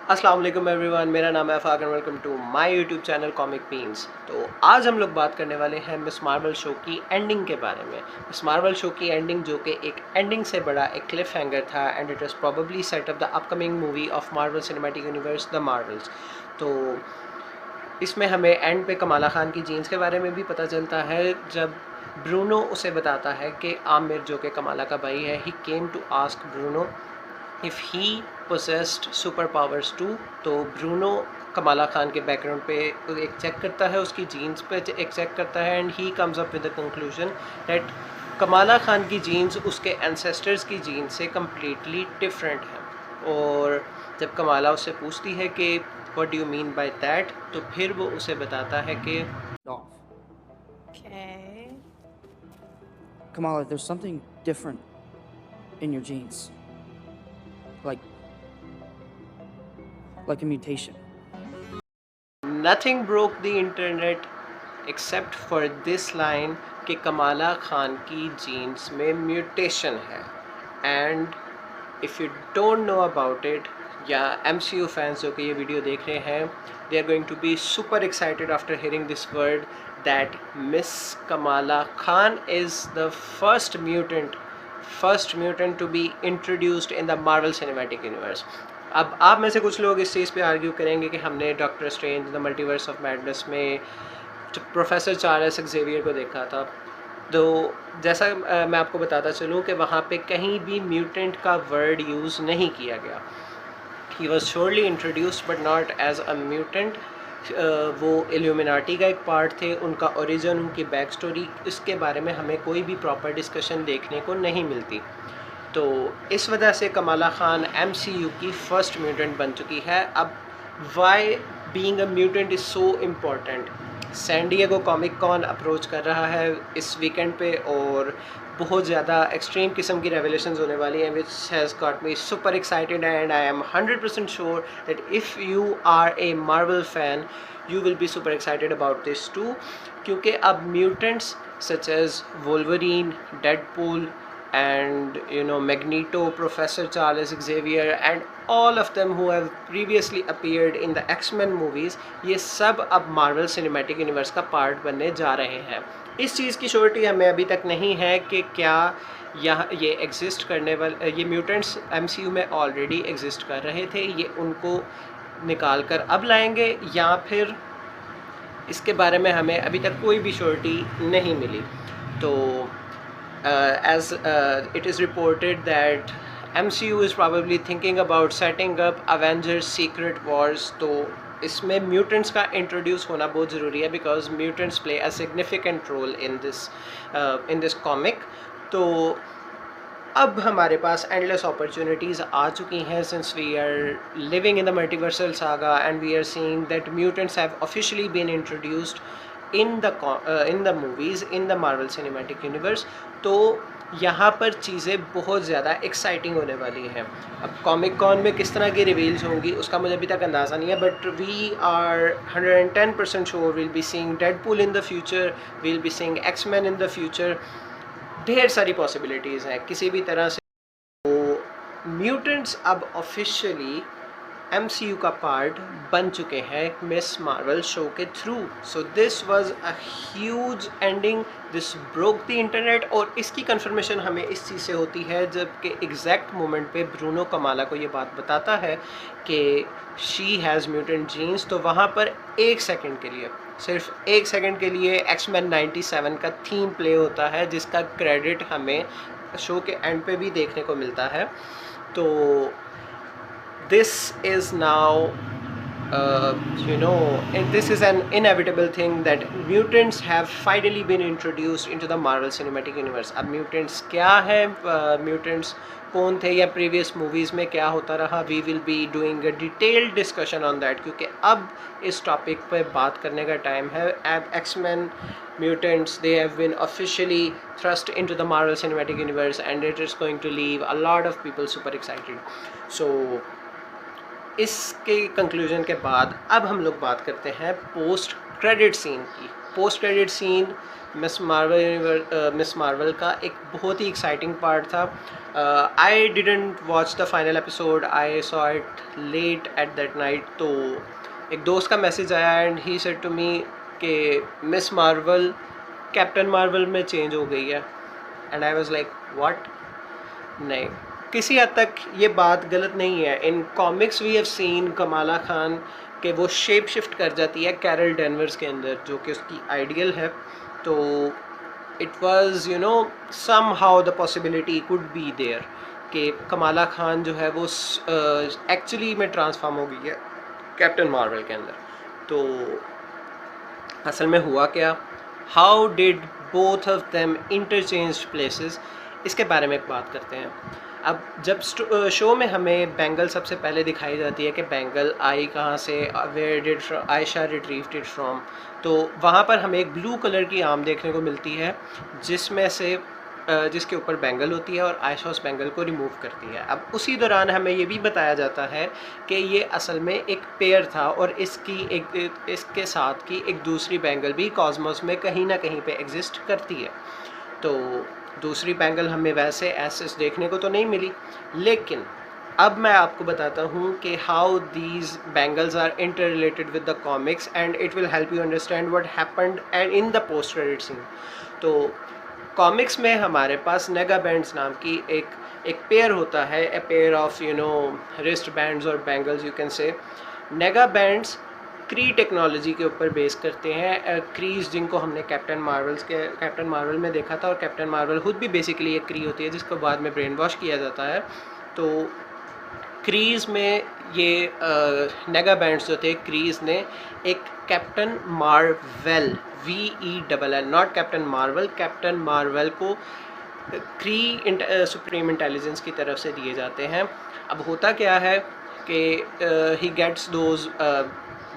अस्सलाम वालेकुम एवरीवन, मेरा नाम है Afaq and welcome to my YouTube channel comic beans. तो आज हम लोग बात करने वाले हैं मिस मार्वल शो की एंडिंग के बारे में। मिस मार्वल शो की एंडिंग जो कि एक एंडिंग से बड़ा एक क्लिफ हैंगर था and it was probably set up the upcoming movie of Marvel Cinematic Universe the Marvels. तो इसमें हमें एंड पे कमाला खान की जीन्स के बारे में भी पता चलता है जब ब्रूनो उसे बताता है कि आमिर जो कि कमाला का भाई है, he came to ask Bruno if he possessed super powers too. तो ब्रूनो कमाला खान के बैकग्राउंड पे एक चेक करता है, उसकी जीन्स पे एक चेक करता है and he comes up with the conclusion that Kamala Khan की जीन्स उसके एंसेस्टर्स की जीन्स से कम्प्लीटली डिफरेंट है। और जब कमाला उससे पूछती है कि what do you mean by that, तो फिर वो उसे बताता है कि off. Okay. Kamala, there's something different in your genes. Like a mutation. Nothing broke the internet except for this line कि कमाला खान की जीन्स में म्यूटेशन है। And if you don't know about it, या MCU फैंस जो कि ये video देख रहे हैं, they are going to be super excited after hearing this word that Miss Kamala Khan is the first mutant to be introduced in the Marvel Cinematic Universe. अब आप में से कुछ लोग इस चीज़ पे आर्ग्यू करेंगे कि हमने doctor strange the multiverse of madness में प्रोफेसर चार्ल्स एक्जेवियर को देखा था। तो जैसा मैं आपको बताता चलूँ कि वहाँ पे कहीं भी म्यूटेंट का वर्ड यूज़ नहीं किया गया। He was surely introduced but not as a mutant. वो इल्यूमिनाटी का एक पार्ट थे, उनका ओरिजिन, उनकी बैक स्टोरी, इसके बारे में हमें कोई भी प्रॉपर डिस्कशन देखने को नहीं मिलती। तो इस वजह से कमाला खान MCU की फ़र्स्ट म्यूटेंट बन चुकी है। अब why being a mutant is so important, San Diego Comic Con approach कर रहा है इस वीकेंड पे और बहुत ज़्यादा एक्सट्रीम किस्म की रेवलेशंस होने वाली हैं which has got me super excited and I am 100% sure that if you are a Marvel fan you will be super excited about this too. क्योंकि अब mutants such as Wolverine, Deadpool and Magneto, Professor Charles Xavier and all of them who have previously appeared in the X-Men movies, ये सब अब Marvel Cinematic Universe का part बनने जा रहे हैं। इस चीज़ की श्योरिटी हमें अभी तक नहीं है कि क्या यहाँ ये एग्जिस्ट करने वाले ये म्यूटेंट्स MCU में ऑलरेडी एग्जिस्ट कर रहे थे, ये उनको निकाल कर अब लाएंगे, या फिर इसके बारे में हमें अभी तक कोई भी श्योरिटी नहीं मिली। तो as it is reported that MCU is probably thinking about setting up Avengers Secret Wars। तो इसमें म्यूटेंट्स का इंट्रोड्यूस होना बहुत ज़रूरी है because mutants play a significant role in this comic. तो अब हमारे पास एंडलेस अपॉर्चुनिटीज़ आ चुकी हैं since we are living in the multiversal saga and we are seeing that mutants have officially been introduced in the movies in the Marvel Cinematic Universe. तो यहाँ पर चीज़ें बहुत ज़्यादा एक्साइटिंग होने वाली हैं। अब कॉमिक कॉन में किस तरह की रिवील्स होंगी उसका मुझे अभी तक अंदाज़ा नहीं है, but we are 110% sure will be seeing Deadpool in the future, will be seeing X-Men in the future. ढेर सारी पॉसिबिलिटीज़ हैं किसी भी तरह से। तो म्यूटेंट्स अब ऑफिशियली MCU का पार्ट बन चुके हैं मिस मार्वल शो के through. So this was a huge ending, this broke the internet. और इसकी कंफर्मेशन हमें इस चीज़ से होती है जबकि एग्जैक्ट मोमेंट पे ब्रूनो कमाला को ये बात बताता है कि शी हैज़ म्यूटेंट जीन्स। तो वहाँ पर एक सेकंड के लिए, सिर्फ एक सेकंड के लिए X-Men 97 का थीम प्ले होता है जिसका क्रेडिट हमें शो के एंड पे भी देखने को मिलता है। तो this is now this is an inevitable thing that mutants have finally been introduced into the Marvel Cinematic Universe। अब mutants क्या है, mutants कौन थे या previous movies में क्या होता रहा, we will be doing a detailed discussion on that क्योंकि अब इस topic पे बात करने का time है। अब X-Men mutants, they have been officially thrust into the Marvel Cinematic Universe and it is going to leave a lot of people super excited। So इसके कंक्लूजन के बाद अब हम लोग बात करते हैं पोस्ट क्रेडिट सीन की। Post credit scene Miss Marvel का एक बहुत ही एक्साइटिंग पार्ट था. I didn't watch the final episode, I saw it late at that night. तो एक दोस्त का मैसेज आया and he said to me कि मिस मार्वल कैप्टन मार्वल में चेंज हो गई है. And I was like what. नहीं, किसी हद तक ये बात गलत नहीं है. In comics we have seen Kamala Khan कि वो शेप शिफ्ट कर जाती है कैरल डेनवर्स के अंदर, जो कि उसकी आइडियल है. तो it was you know somehow the possibility could be there कि कमाला खान जो है वो एक्चुअली में ट्रांसफॉर्म हो गई है कैप्टन मार्वल के अंदर. तो असल में हुआ क्या, how did both of them interchange places, इसके बारे में एक बात करते हैं. अब जब शो में हमें बेंगल सबसे पहले दिखाई जाती है कि बेंगल आई कहाँ से, where did Aisha retrieved it from, तो वहाँ पर हमें एक ब्लू कलर की आम देखने को मिलती है जिसमें से जिसके ऊपर बेंगल होती है और आयशा उस बेंगल को रिमूव करती है. अब उसी दौरान हमें ये भी बताया जाता है कि ये असल में एक पेयर था और इसके साथ की एक दूसरी बेंगल भी कॉस्मोस में कहीं ना कहीं पे एग्जिस्ट करती है. तो दूसरी बेंगल हमें वैसे ऐसे देखने को तो नहीं मिली, लेकिन अब मैं आपको बताता हूँ कि how these bangles are interrelated with the comics and it will help you understand what happened and in the post credit scene. तो कॉमिक्स में हमारे पास नेगा बैंड्स नाम की एक पेयर होता है, a pair of you know wrist bands और bangles you can say. Nega bands क्री टेक्नोलॉजी के ऊपर बेस करते हैं. क्रीज जिनको हमने कैप्टन मार्वल में देखा था, और कैप्टन मार्वल खुद भी बेसिकली एक क्री होती है जिसको बाद में ब्रेन वॉश किया जाता है. तो क्रीज में ये नेगा बैंड्स जो थे, क्रीज ने एक captain marvel VELL not captain Marvel को क्री सुप्रीम इंटेलिजेंस की तरफ से दिए जाते हैं. अब होता क्या है कि he gets those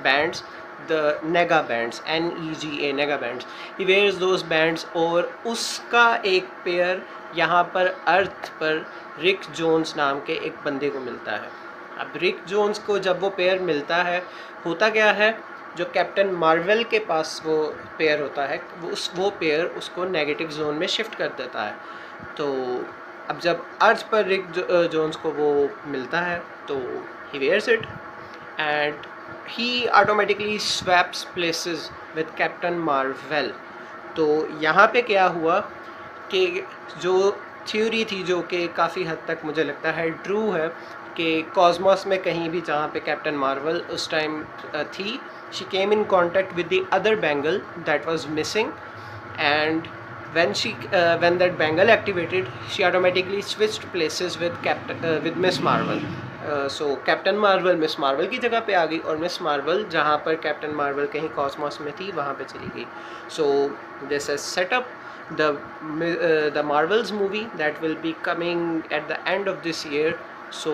bands, the nega bands, NEGA nega bands, he wears those bands. और उसका एक पेयर यहाँ पर अर्थ पर रिक जोन्स नाम के एक बंदे को मिलता है. अब रिक जोन्स को जब वो पेयर मिलता है, होता क्या है, जो कैप्टन मार्वल के पास वो पेयर होता है वो पेयर उसको नेगेटिव जोन में शिफ्ट कर देता है. तो अब जब अर्थ पर रिक जोन्स को वो मिलता है तो he wears it and he automatically swaps places with Captain Marvel. तो यहाँ पे क्या हुआ कि जो थ्योरी थी, जो कि काफ़ी हद तक मुझे लगता है ट्रू है, कि कॉस्मोस में कहीं भी जहाँ पे कैप्टन मार्वल उस टाइम थी, she came in contact with the other bangle that was missing, and when that bangle activated, she automatically switched places with Miss Marvel. So captain Marvel miss Marvel की जगह पे आ गई और miss Marvel जहाँ पर captain Marvel कहीं Cosmos में थी वहाँ पे चली गई. So this is setup the Marvels movie that will be coming at the end of this year. सो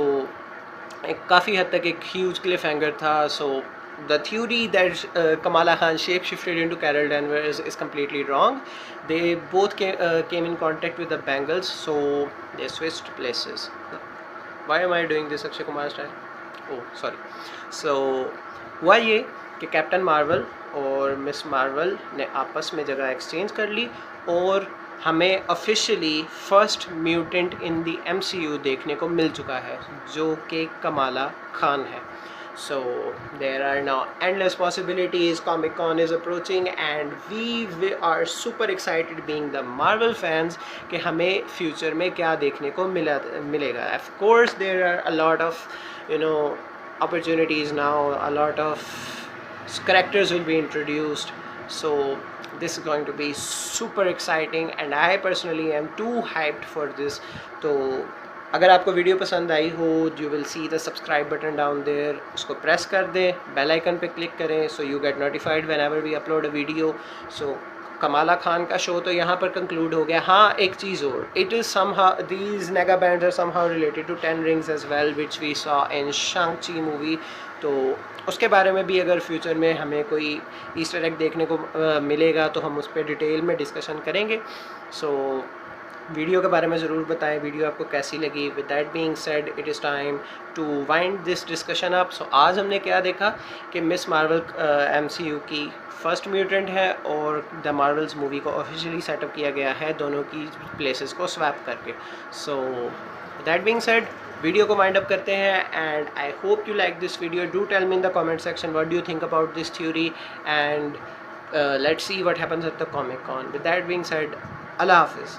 एक काफ़ी हद तक एक ह्यूज क्लिफ हैंगर था. सो the theory that Kamala Khan shape shifted into Carol Danvers is completely wrong. They both came in contact with the Bengals, so they switched places. Why am I doing this Akshay Kumar style? Oh sorry. So हुआ ये कि captain Marvel और miss Marvel ने आपस में जगह exchange कर ली और हमें officially first mutant in the MCU देखने को मिल चुका है, जो कि कमाला खान है. So there are now endless possibilities. Comic-Con is approaching and we are super excited being the Marvel fans कि हमें फ्यूचर में क्या देखने को मिलेगा. Of course there are a lot of opportunities now, a lot of characters will be introduced, so this is going to be super exciting and I personally am too hyped for this. तो अगर आपको video पसंद आई हो, you will see the subscribe button down there, उसको press कर दें, bell icon पे क्लिक करें so you get notified whenever we upload a video. So Kamala Khan का शो तो यहाँ पर कंक्लूड हो गया. हाँ, एक चीज़ और, it is somehow these Nega bands are somehow related to 10 rings as well which we saw in Shang-Chi movie. तो उसके बारे में भी अगर फ्यूचर में हमें कोई ईस्टर एग देखने को मिलेगा तो हम उस पर डिटेल में डिस्कशन करेंगे. सो वीडियो के बारे में ज़रूर बताएं वीडियो आपको कैसी लगी। With that being said it is time to wind this discussion up. सो आज हमने क्या देखा कि मिस मार्वल MCU की फर्स्ट म्यूटेंट है और द मार्वल्स मूवी को ऑफिशियली सेटअप किया गया है दोनों की प्लेसेस को स्वैप करके। So that being said video को वाइंड अप करते हैं and I hope you like this video. Do tell me in the comment section what do you think about this theory and let's see what happens at the Comic Con. With that being said, Allah Hafiz.